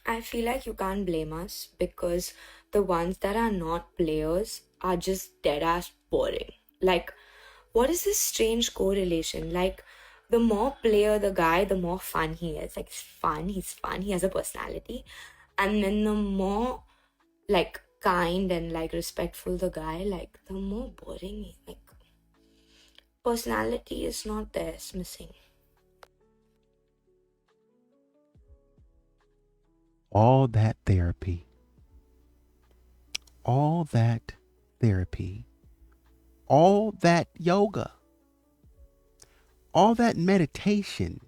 I feel like you can't blame us because the ones that are not players are just dead ass boring. Like, what is this strange correlation? Like, the more player the guy, the more fun he is. Like, he's fun, he has a personality. And then the more, like, kind and, like, respectful the guy, like, the more boring he, like, personality is not there, it's missing. All that therapy, all that therapy, all that yoga, all that meditation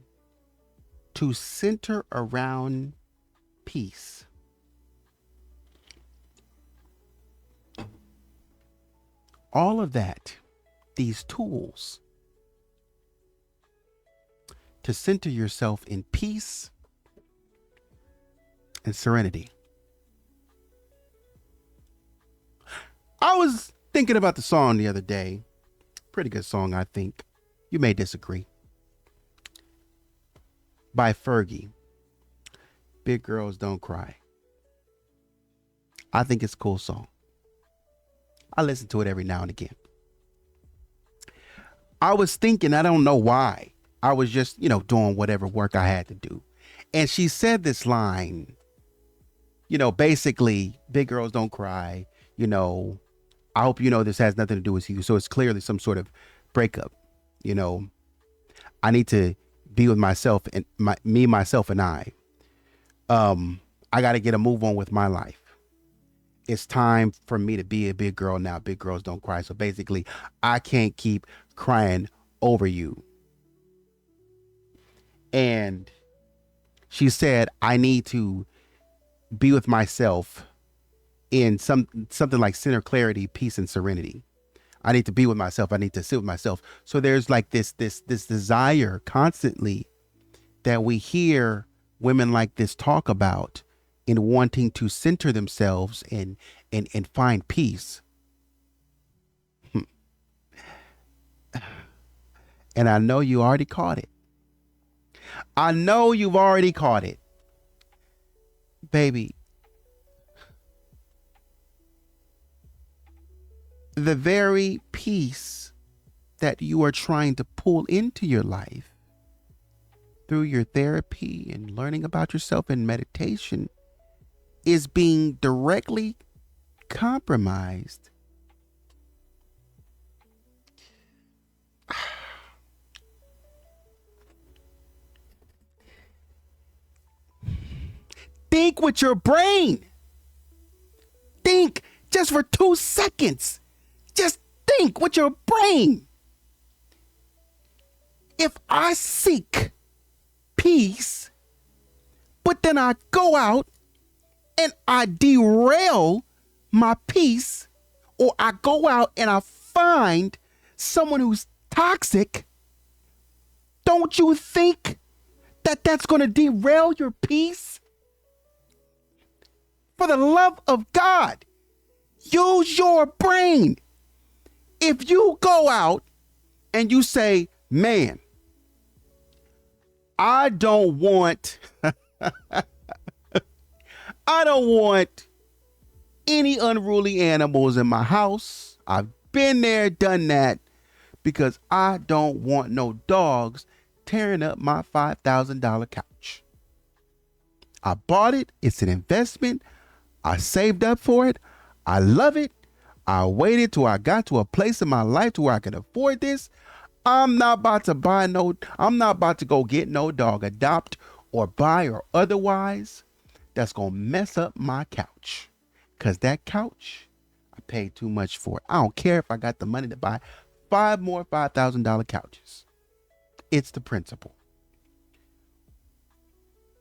to center around peace. All of that, these tools to center yourself in peace and serenity. I was thinking about the song the other day. Pretty good song, I think. You may disagree. By Fergie. Big Girls Don't Cry. I think it's a cool song. I listen to it every now and again. I was thinking, I don't know why. I was just, doing whatever work I had to do. And she said this line, basically, big girls don't cry. I hope you know this has nothing to do with you. So it's clearly some sort of breakup. You know, I need to be with myself and myself and I. I got to get a move on with my life. It's time for me to be a big girl now. Big girls don't cry. So basically, I can't keep crying over you. And she said, I need to be with myself in something like center clarity, peace, and serenity. I need to be with myself. I need to sit with myself. So there's like this desire constantly that we hear women like this talk about in wanting to center themselves and find peace. And I know you already caught it. I know you've already caught it. Baby, the very peace that you are trying to pull into your life through your therapy and learning about yourself and meditation is being directly compromised. Think with your brain. Think just for 2 seconds. Just think with your brain. If I seek peace, but then I go out and I derail my peace, or I go out and I find someone who's toxic, don't you think that that's going to derail your peace? For the love of God, use your brain. If you go out and you say, man, I don't want I don't want any unruly animals in my house. I've been there, done that, because I don't want no dogs tearing up my $5,000 couch. I bought it. It's an investment. I saved up for it. I love it. I waited till I got to a place in my life to where I could afford this. I'm not about to go get no dog, adopt or buy or otherwise, that's going to mess up my couch. Because that couch, I paid too much for it. I don't care if I got the money to buy 5 more $5,000 couches. It's the principle.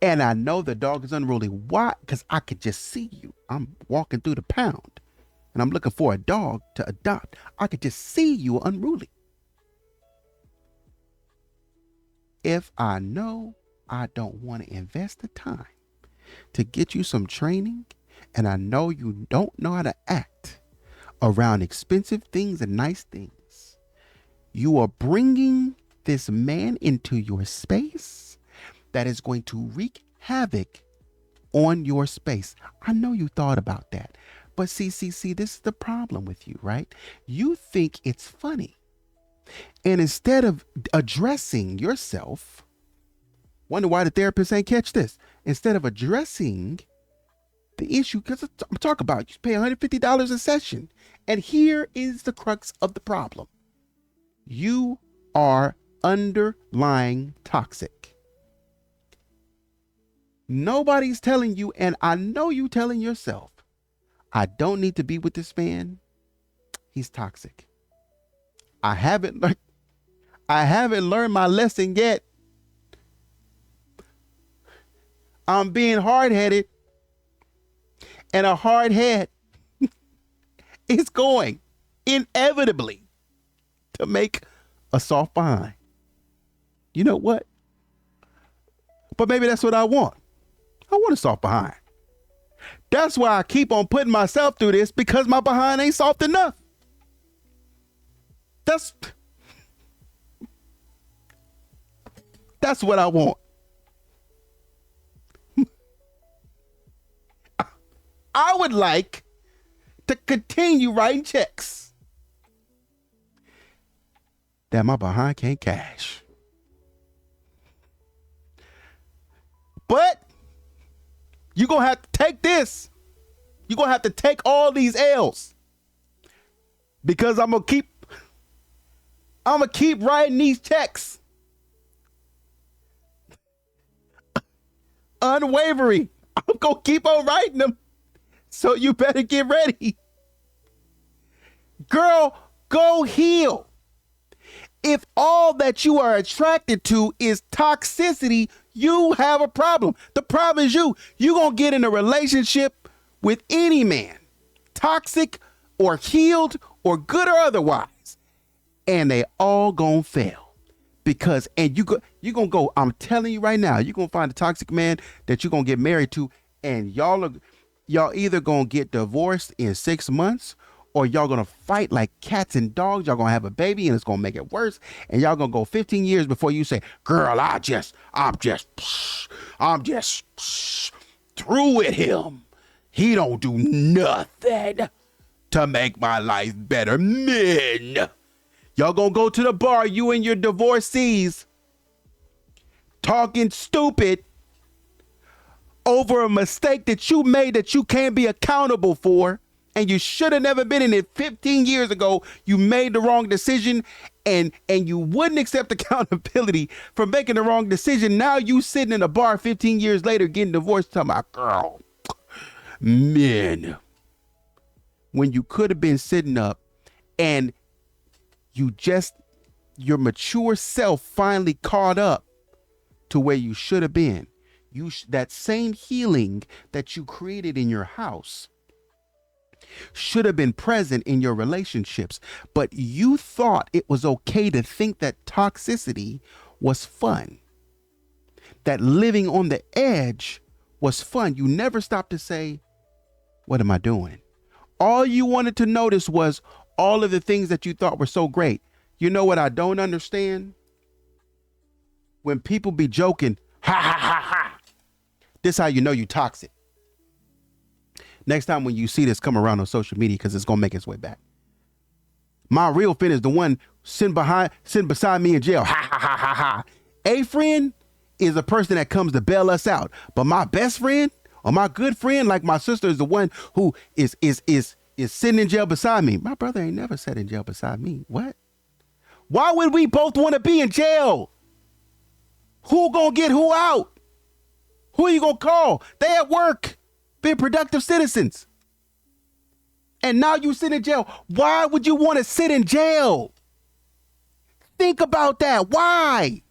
And I know the dog is unruly. Why? Because I could just see you. I'm walking through the pound and I'm looking for a dog to adopt. I could just see you unruly. If I know I don't want to invest the time to get you some training, and I know you don't know how to act around expensive things and nice things, you are bringing this man into your space that is going to wreak havoc on your space. I know you thought about that. But see, this is the problem with you, right? You think it's funny. And instead of addressing yourself, wonder why the therapist ain't catch this. Instead of addressing the issue, because I'm talking about you pay $150 a session. And here is the crux of the problem. You are underlying toxic. Nobody's telling you, and I know you telling yourself, I don't need to be with this man. He's toxic. I haven't learned my lesson yet. I'm being hard-headed, and a hard head is going inevitably to make a soft behind. You know what? But maybe that's what I want. I want a soft behind. That's why I keep on putting myself through this, because my behind ain't soft enough. That's what I want. I would like to continue writing checks that my behind can't cash. But you're going to have to take this. You're going to have to take all these L's, because I'm going to keep writing these checks. Unwavering. I'm going to keep on writing them. So you better get ready. Girl, go heal. If all that you are attracted to is toxicity, you have a problem. The problem is you. You're going to get in a relationship with any man, toxic or healed or good or otherwise, and they all going to fail. Because, and you're going to go, I'm telling you right now, you're going to find a toxic man that you're going to get married to, and y'all either going to get divorced in 6 months, or y'all going to fight like cats and dogs. Y'all going to have a baby, and it's going to make it worse. And y'all going to go 15 years before you say, girl, I'm just through with him. He don't do nothing to make my life better. Men, y'all going to go to the bar, you and your divorcees, talking stupid over a mistake that you made that you can't be accountable for, and you should have never been in it. 15 years ago, you made the wrong decision, and you wouldn't accept accountability for making the wrong decision. Now you sitting in a bar 15 years later getting divorced, talking about, girl, men, when you could have been sitting up, and your mature self finally caught up to where you should have been. That same healing that you created in your house should have been present in your relationships, but you thought it was okay to think that toxicity was fun, that living on the edge was fun. You never stopped to say, what am I doing? All you wanted to notice was all of the things that you thought were so great. You know what I don't understand? When people be joking, ha ha ha ha, this how you know you toxic. Next time when you see this, come around on social media, because it's going to make its way back. My real friend is the one sitting beside me in jail. Ha ha ha ha ha. A friend is a person that comes to bail us out. But my best friend or my good friend, like my sister, is the one who is sitting in jail beside me. My brother ain't never sat in jail beside me. What? Why would we both want to be in jail? Who gonna get who out? Who are you gonna call? They at work, being productive citizens. And now you sit in jail. Why would you want to sit in jail? Think about that. Why?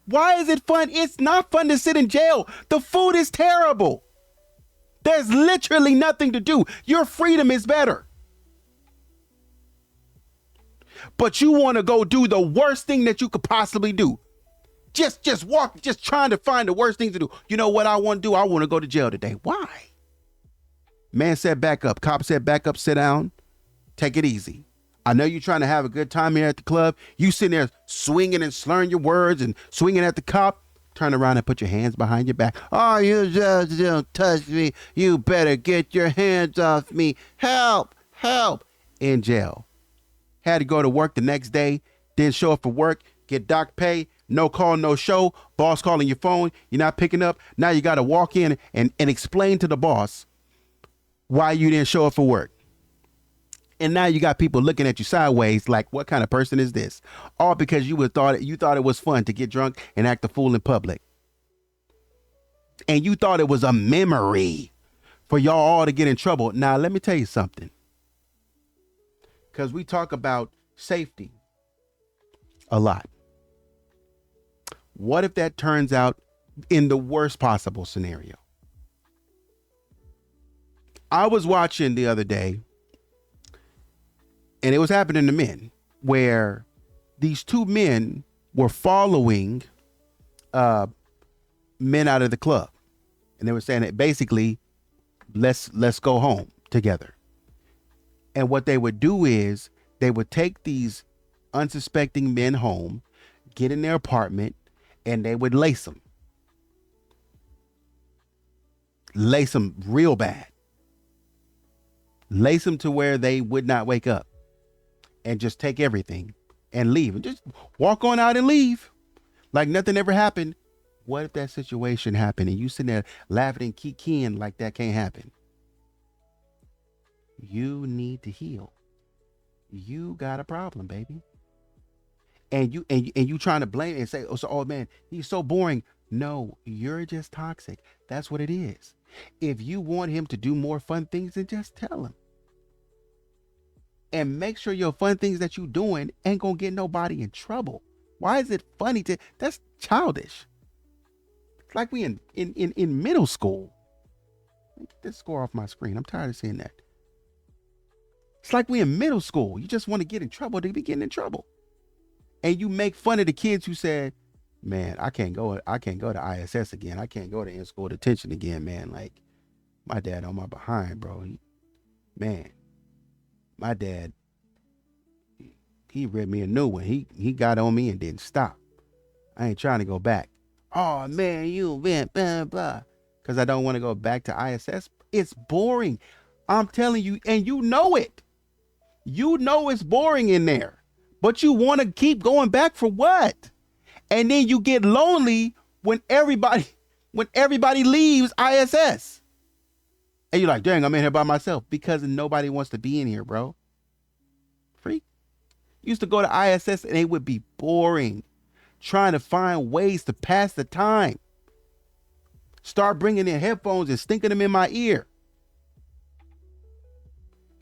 Why is it fun? It's not fun to sit in jail. The food is terrible. There's literally nothing to do. Your freedom is better. But you want to go do the worst thing that you could possibly do. Just walk, just trying to find the worst thing to do. You know what I want to do? I want to go to jail today. Why? Man said back up. Cop said back up, sit down, take it easy. I know you're trying to have a good time here at the club. You sitting there swinging and slurring your words and swinging at the cop. Turn around and put your hands behind your back. Oh, you just don't touch me. You better get your hands off me. Help, help. In jail. Had to go to work the next day. Didn't show up for work. Get dock pay. No call, no show. Boss calling your phone. You're not picking up. Now you got to walk in and explain to the boss why you didn't show up for work. And now you got people looking at you sideways like, what kind of person is this? All because you thought it was fun to get drunk and act a fool in public. And you thought it was a memory for y'all all to get in trouble. Now, let me tell you something. Because we talk about safety a lot. What if that turns out in the worst possible scenario? I was watching the other day, and it was happening to men, where these two men were following men out of the club. And they were saying that basically, let's go home together. And what they would do is they would take these unsuspecting men home, get in their apartment, and they would lace them. Lace them real bad. Lace them to where they would not wake up, and just take everything and leave, and just walk on out and leave like nothing ever happened. What if that situation happened and you sitting there laughing and kikiing like that can't happen? You need to heal. You got a problem, baby. And you trying to blame and say, oh man, he's so boring. No, you're just toxic. That's what it is. If you want him to do more fun things, then just tell him. And make sure your fun things that you doing ain't gonna get nobody in trouble. Why is it funny that's childish? It's like we in middle school. Get this score off my screen. I'm tired of seeing that. It's like we in middle school. You just want to get in trouble to be getting in trouble. And you make fun of the kids who said, man, I can't go to ISS again. I can't go to in-school detention again, man. Like, my dad on my behind, bro. My dad, he read me a new one. He got on me and didn't stop. I ain't trying to go back. Oh, man, you went, blah, blah. Because I don't want to go back to ISS. It's boring. I'm telling you, and you know it. You know it's boring in there. But you want to keep going back for what? And then you get lonely when everybody leaves ISS. And you're like, dang, I'm in here by myself. Because nobody wants to be in here, bro. Freak. Used to go to ISS and it would be boring. Trying to find ways to pass the time. Start bringing in headphones and stinking them in my ear.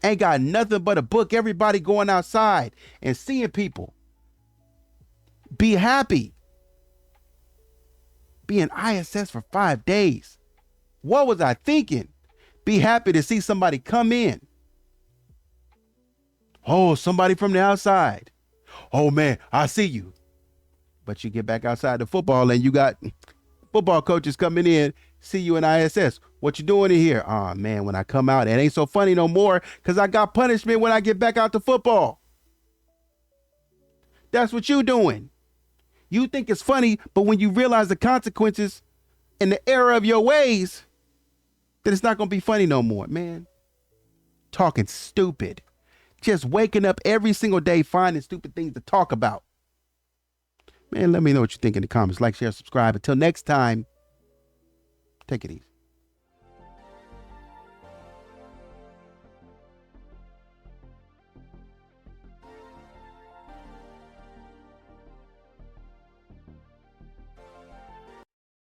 Ain't got nothing but a book. Everybody going outside and seeing people. Be happy. Be in ISS for 5 days. What was I thinking? Be happy to see somebody come in. Oh, somebody from the outside. Oh man, I see you. But you get back outside the football and you got football coaches coming in, see you in ISS. What you doing in here? Oh man, when I come out, it ain't so funny no more because I got punishment when I get back out to football. That's what you doing. You think it's funny, but when you realize the consequences and the error of your ways, then it's not going to be funny no more, man. Talking stupid. Just waking up every single day finding stupid things to talk about. Man, let me know what you think in the comments. Like, share, subscribe. Until next time, take it easy.